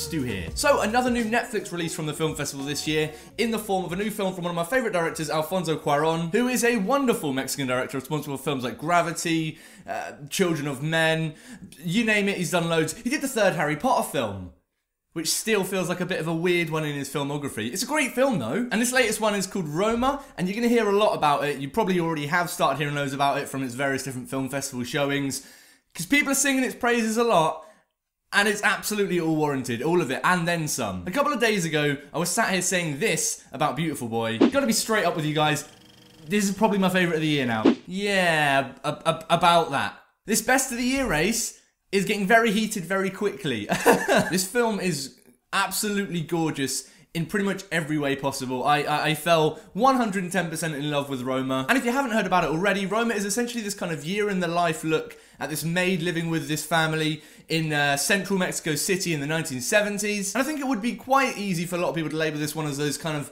Stu here. So, another new Netflix release from the film festival this year, in the form of a new film from one of my favourite directors, Alfonso Cuarón, who is a wonderful Mexican director responsible for films like Gravity, Children of Men, you name it, he's done loads. He did the third Harry Potter film, which still feels like a bit of a weird one in his filmography. It's a great film though, and this latest one is called Roma, and you're going to hear a lot about it. You probably already have started hearing loads about it from its various different film festival showings, because people are singing its praises a lot, and it's absolutely all warranted, all of it, and then some. A couple of days ago, I was sat here saying this about Beautiful Boy. Gotta be straight up with you guys, this is probably my favourite of the year now. Yeah, about that. This best of the year race is getting very heated very quickly. This film is absolutely gorgeous in pretty much every way possible. I fell 110% in love with Roma. And if you haven't heard about it already, Roma is essentially this kind of year in the life look at this maid living with this family in central Mexico City in the 1970s. And I think it would be quite easy for a lot of people to label this one as those kind of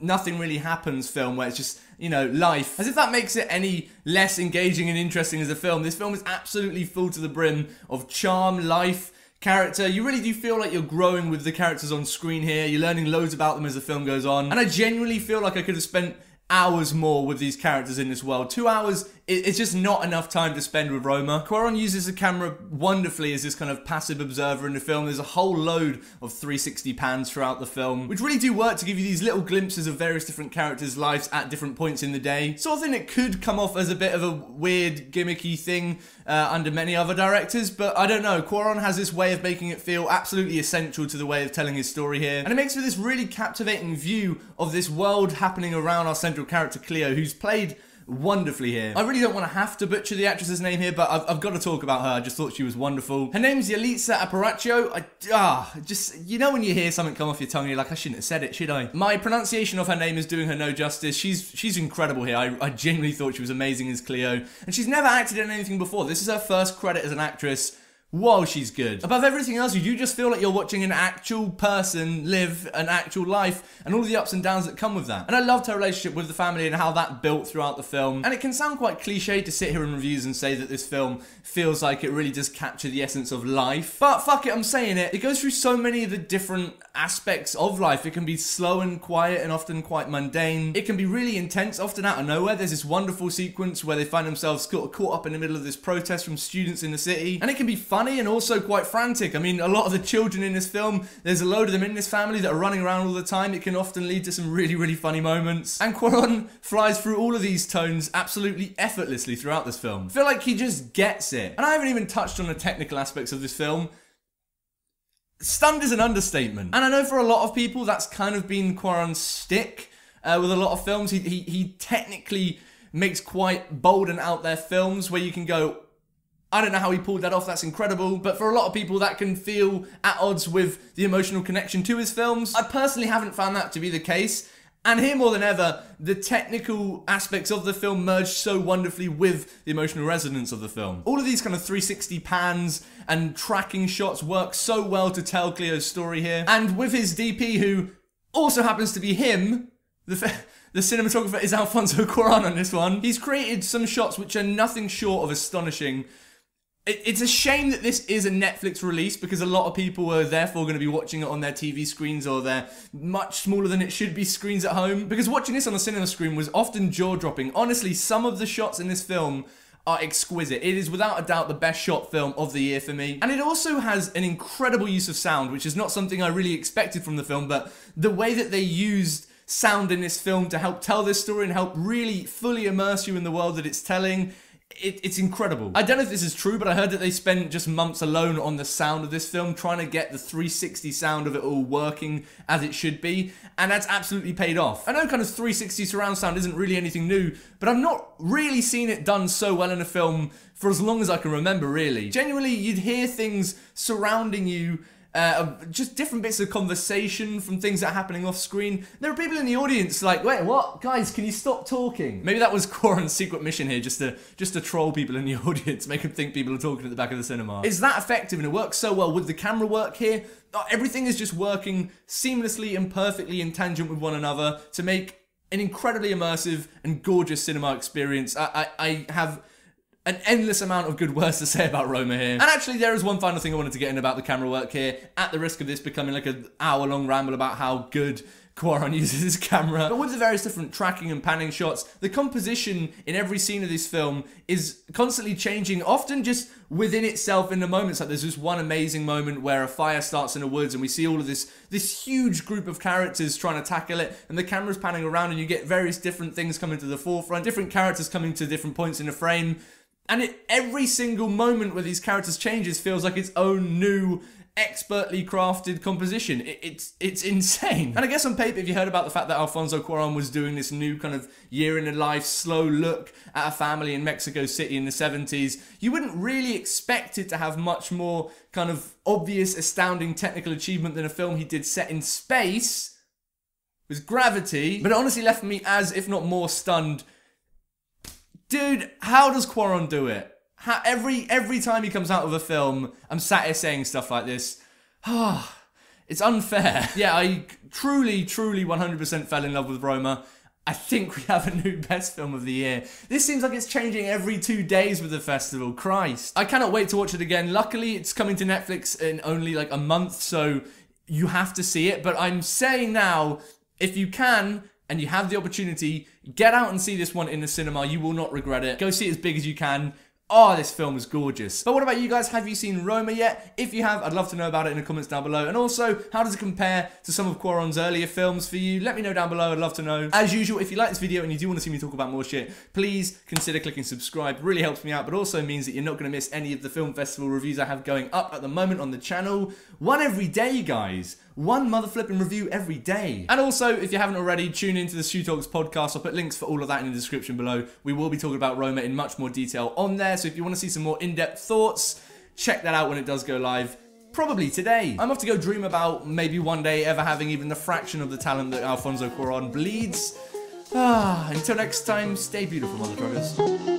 nothing really happens film where it's just, you know, life. As if that makes it any less engaging and interesting as a film. This film is absolutely full to the brim of charm, life, character. You really do feel like you're growing with the characters on screen here. You're learning loads about them as the film goes on. And I genuinely feel like I could have spent hours more with these characters in this world. 2 hours, it's just not enough time to spend with Roma. Cuarón uses the camera wonderfully as this kind of passive observer in the film. There's a whole load of 360 pans throughout the film, which really do work to give you these little glimpses of various different characters' lives at different points in the day. Sort of thing that could come off as a bit of a weird, gimmicky thing under many other directors, but I don't know. Cuarón has this way of making it feel absolutely essential to the way of telling his story here, and it makes for this really captivating view of this world happening around our central character Cleo, who's played wonderfully here. I really don't want to have to butcher the actress's name here, but I've got to talk about her. I just thought she was wonderful. Her name's Yalitza Aparicio. Just, you know when you hear something come off your tongue, you're like, I shouldn't have said it, should I? My pronunciation of her name is doing her no justice. She's incredible here. I genuinely thought she was amazing as Cleo, and she's never acted in anything before. This is her first credit as an actress. Whoa, she's good. Above everything else, you do just feel like you're watching an actual person live an actual life and all of the ups and downs that come with that. And I loved her relationship with the family and how that built throughout the film. And it can sound quite cliche to sit here in reviews and say that this film feels like it really does capture the essence of life. But fuck it, I'm saying it. It goes through so many of the different aspects of life. It can be slow and quiet and often quite mundane. It can be really intense, often out of nowhere. There's this wonderful sequence where they find themselves caught up in the middle of this protest from students in the city. And it can be funny and also quite frantic. I mean, a lot of the children in this film, there's a load of them in this family that are running around all the time. It can often lead to some really, really funny moments. And Cuarón flies through all of these tones absolutely effortlessly throughout this film. I feel like he just gets it. And I haven't even touched on the technical aspects of this film. Stunned is an understatement. And I know for a lot of people that's kind of been Cuarón's stick with a lot of films. He technically makes quite bold and out there films where you can go, I don't know how he pulled that off, that's incredible, but for a lot of people that can feel at odds with the emotional connection to his films. I personally haven't found that to be the case, and here more than ever, the technical aspects of the film merge so wonderfully with the emotional resonance of the film. All of these kind of 360 pans and tracking shots work so well to tell Cleo's story here, and with his DP, who also happens to be him, the cinematographer is Alfonso Cuarón on this one. He's created some shots which are nothing short of astonishing. It's a shame that this is a Netflix release because a lot of people are therefore going to be watching it on their TV screens or their much smaller than it should be screens at home. Because watching this on a cinema screen was often jaw-dropping. Honestly, some of the shots in this film are exquisite. It is without a doubt the best shot film of the year for me. And it also has an incredible use of sound, which is not something I really expected from the film, but the way that they used sound in this film to help tell this story and help really fully immerse you in the world that it's telling, it's incredible. I don't know if this is true, but I heard that they spent just months alone on the sound of this film, trying to get the 360 sound of it all working as it should be, and that's absolutely paid off. I know kind of 360 surround sound isn't really anything new, but I've not really seen it done so well in a film for as long as I can remember, really. Genuinely, you'd hear things surrounding you, just different bits of conversation from things that are happening off screen. There are people in the audience like, wait, what? Guys, can you stop talking? Maybe that was Cuarón's secret mission here, just to troll people in the audience, make them think people are talking at the back of the cinema. It's that effective and it works so well with the camera work here. Everything is just working seamlessly and perfectly in tangent with one another to make an incredibly immersive and gorgeous cinema experience. I have an endless amount of good words to say about Roma here. And actually, there is one final thing I wanted to get in about the camera work here, at the risk of this becoming like an hour-long ramble about how good Cuarón uses his camera. But with the various different tracking and panning shots, the composition in every scene of this film is constantly changing, often just within itself in the moments. Like there's this one amazing moment where a fire starts in the woods and we see all of this huge group of characters trying to tackle it, and the camera's panning around and you get various different things coming to the forefront, different characters coming to different points in the frame. And every single moment where these characters changes feels like its own new, expertly crafted composition. It's insane. And I guess on paper, if you heard about the fact that Alfonso Cuarón was doing this new kind of year in the life, slow look at a family in Mexico City in the 70s, you wouldn't really expect it to have much more kind of obvious, astounding technical achievement than a film he did set in space with Gravity. But it honestly left me as, if not more, stunned. Dude, how does Cuarón do it? Every time he comes out of a film, I'm sat here saying stuff like this. It's unfair. Yeah, I truly 100% fell in love with Roma. I think we have a new best film of the year. This seems like it's changing every 2 days with the festival. Christ. I cannot wait to watch it again. Luckily, it's coming to Netflix in only like a month, so you have to see it. But I'm saying now, if you can, and you have the opportunity, get out and see this one in the cinema. You will not regret it. Go see it as big as you can. Oh, this film is gorgeous. But what about you guys? Have you seen Roma yet? If you have, I'd love to know about it in the comments down below. And also, how does it compare to some of Cuarón's earlier films for you? Let me know down below. I'd love to know. As usual, if you like this video and you do want to see me talk about more shit, please consider clicking subscribe. It really helps me out, but also means that you're not going to miss any of the film festival reviews I have going up at the moment on the channel. One every day, guys. One mother flipping review every day. And also, if you haven't already, tune into the StuTalks podcast. I'll put links for all of that in the description below. We will be talking about Roma in much more detail on there. So if you want to see some more in-depth thoughts, check that out when it does go live. Probably today. I'm off to go dream about maybe one day ever having even the fraction of the talent that Alfonso Cuarón bleeds. Until next time, stay beautiful, mother truckers.